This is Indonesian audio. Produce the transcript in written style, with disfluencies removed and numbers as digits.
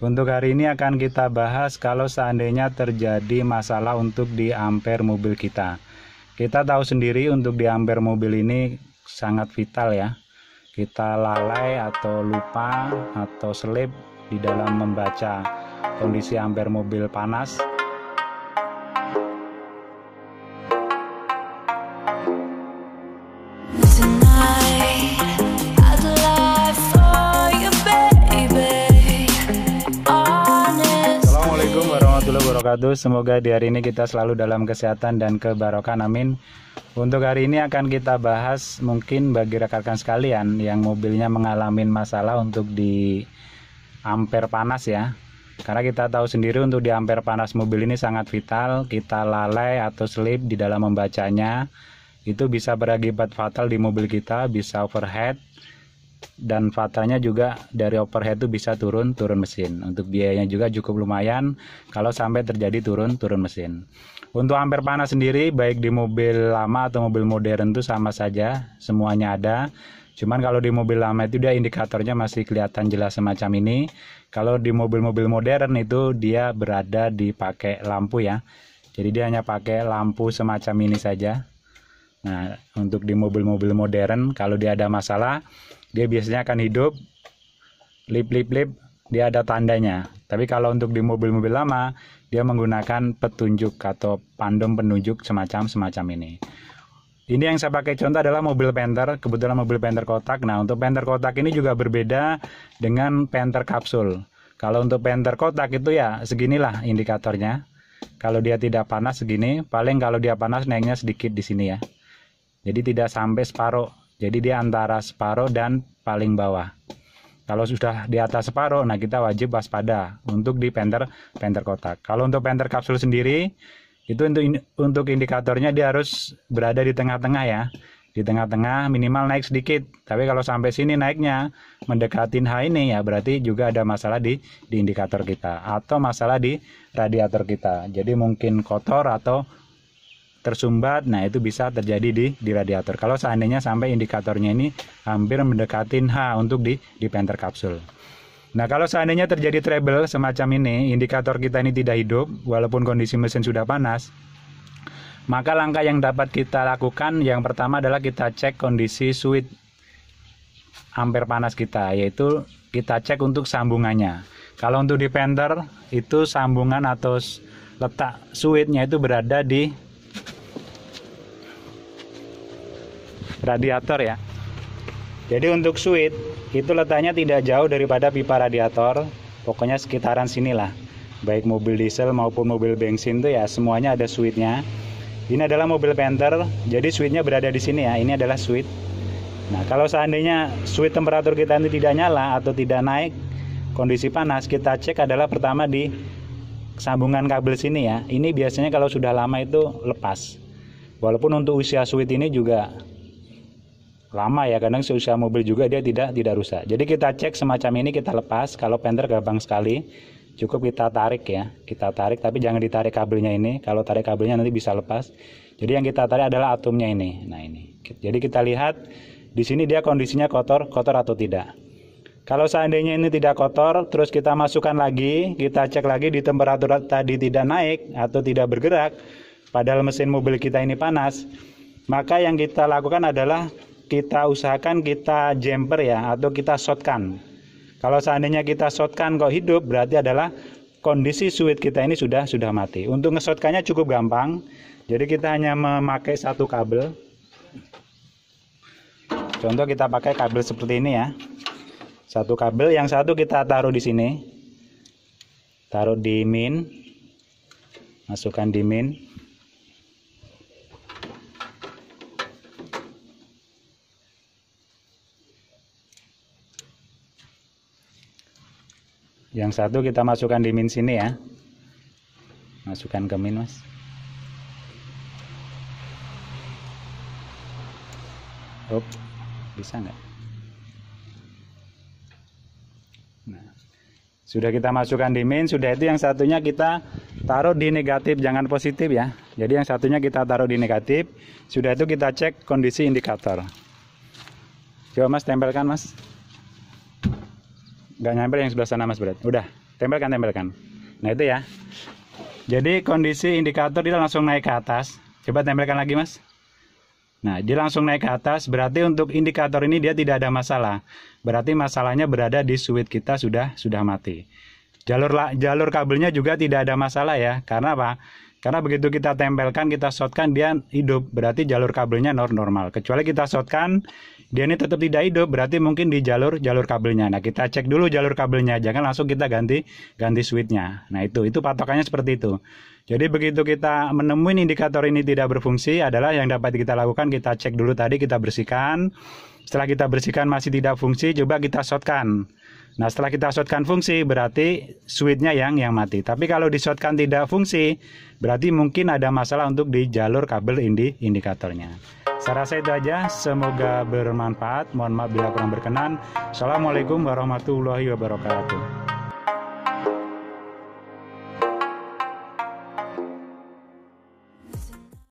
Untuk hari ini akan kita bahas kalau seandainya terjadi masalah untuk di ampere mobil kita. Kita tahu sendiri untuk di ampere mobil ini sangat vital ya. Kita lalai atau lupa atau selip di dalam membaca kondisi ampere mobil panas. Semoga di hari ini kita selalu dalam kesehatan dan kebarokan, amin. Untuk hari ini akan kita bahas mungkin bagi rekan-rekan sekalian yang mobilnya mengalami masalah untuk di ampere panas ya. Karena kita tahu sendiri untuk di ampere panas mobil ini sangat vital. Kita lalai atau slip di dalam membacanya, itu bisa berakibat fatal di mobil kita, bisa overheat. Dan fatalnya juga dari overhead itu bisa turun mesin. Untuk biayanya juga cukup lumayan kalau sampai terjadi turun mesin. Untuk ampere panas sendiri baik di mobil lama atau mobil modern itu sama saja, semuanya ada. Cuman kalau di mobil lama itu dia indikatornya masih kelihatan jelas semacam ini. Kalau di mobil-mobil modern itu dia berada dipakai lampu ya. Jadi dia hanya pakai lampu semacam ini saja. Nah, untuk di mobil-mobil modern kalau dia ada masalah, dia biasanya akan hidup lip, dia ada tandanya. Tapi kalau untuk di mobil-mobil lama, dia menggunakan petunjuk atau pandom penunjuk semacam ini. Ini yang saya pakai contoh adalah mobil Panther, kebetulan mobil Panther kotak. Nah, untuk Panther kotak ini juga berbeda dengan Panther kapsul. Kalau untuk Panther kotak itu ya seginilah indikatornya. Kalau dia tidak panas segini, paling kalau dia panas naiknya sedikit di sini ya. Jadi tidak sampai separuh. Jadi dia antara separuh dan paling bawah. Kalau sudah di atas separuh, nah kita wajib waspada untuk di Panther kotak. Kalau untuk Panther kapsul sendiri, itu untuk indikatornya dia harus berada di tengah-tengah ya. Di tengah-tengah minimal naik sedikit. Tapi kalau sampai sini naiknya mendekatin H ini ya berarti juga ada masalah di indikator kita. Atau masalah di radiator kita. Jadi mungkin kotor atau tersumbat, nah itu bisa terjadi di radiator. Kalau seandainya sampai indikatornya ini hampir mendekatin H untuk di Panther kapsul. Nah, kalau seandainya terjadi trouble semacam ini, indikator kita ini tidak hidup walaupun kondisi mesin sudah panas, maka langkah yang dapat kita lakukan yang pertama adalah kita cek kondisi switch ampere panas kita, yaitu kita cek untuk sambungannya. Kalau untuk di Panther itu sambungan atau letak switchnya itu berada di radiator ya. Jadi untuk switch itu letaknya tidak jauh daripada pipa radiator, pokoknya sekitaran sinilah. Baik mobil diesel maupun mobil bensin itu ya semuanya ada switchnya. Ini adalah mobil Panther, jadi switchnya berada di sini ya. Ini adalah switch. Nah, kalau seandainya switch temperatur kita ini tidak nyala atau tidak naik kondisi panas, kita cek adalah pertama di sambungan kabel sini ya. Ini biasanya kalau sudah lama itu lepas. Walaupun untuk usia switch ini juga lama ya, kadang seusia mobil juga dia tidak rusak. Jadi kita cek semacam ini, kita lepas. Kalau Panther gampang sekali, cukup kita tarik ya, kita tarik tapi jangan ditarik kabelnya ini. Kalau tarik kabelnya nanti bisa lepas. Jadi yang kita tarik adalah atomnya ini. Nah ini. Jadi kita lihat di sini dia kondisinya kotor atau tidak. Kalau seandainya ini tidak kotor, terus kita masukkan lagi, kita cek lagi di temperatur tadi tidak naik atau tidak bergerak, padahal mesin mobil kita ini panas, maka yang kita lakukan adalah kita usahakan kita jumper ya, atau kita shotkan. Kalau seandainya kita shotkan kok hidup, berarti adalah kondisi switch kita ini sudah mati. Untuk nge-shotkannya cukup gampang. Jadi kita hanya memakai satu kabel. Contoh kita pakai kabel seperti ini ya. Satu kabel, yang satu kita taruh di sini. Taruh di min. Masukkan di min. Yang satu kita masukkan di min sini ya. Masukkan ke min, Mas. Bisa nggak? Nah, sudah kita masukkan di min, sudah itu yang satunya kita taruh di negatif, jangan positif ya. Jadi yang satunya kita taruh di negatif, sudah itu kita cek kondisi indikator. Coba Mas tempelkan Mas. nggak nyampe yang sebelah sana Mas Bret. Udah, tempelkan. Nah itu ya. Jadi kondisi indikator dia langsung naik ke atas. Coba tempelkan lagi Mas. Nah, dia langsung naik ke atas, berarti untuk indikator ini dia tidak ada masalah. Berarti masalahnya berada di switch kita sudah mati. Jalur kabelnya juga tidak ada masalah ya. Karena apa? Karena begitu kita tempelkan, kita shortkan, dia hidup. Berarti jalur kabelnya normal. Kecuali kita shortkan, dia ini tetap tidak hidup. Berarti mungkin di jalur kabelnya. Nah, kita cek dulu jalur kabelnya. Jangan langsung kita ganti switchnya. Nah, itu patokannya seperti itu. Jadi begitu kita menemui indikator ini tidak berfungsi, adalah yang dapat kita lakukan, kita cek dulu tadi, kita bersihkan. Setelah kita bersihkan masih tidak fungsi, coba kita shortkan. Nah, setelah kita shortkan fungsi, berarti switchnya yang mati. Tapi kalau di shortkan tidak fungsi, berarti mungkin ada masalah untuk di jalur kabel indikatornya. Saya rasa itu aja, semoga bermanfaat. Mohon maaf bila kurang berkenan. Assalamualaikum warahmatullahi wabarakatuh.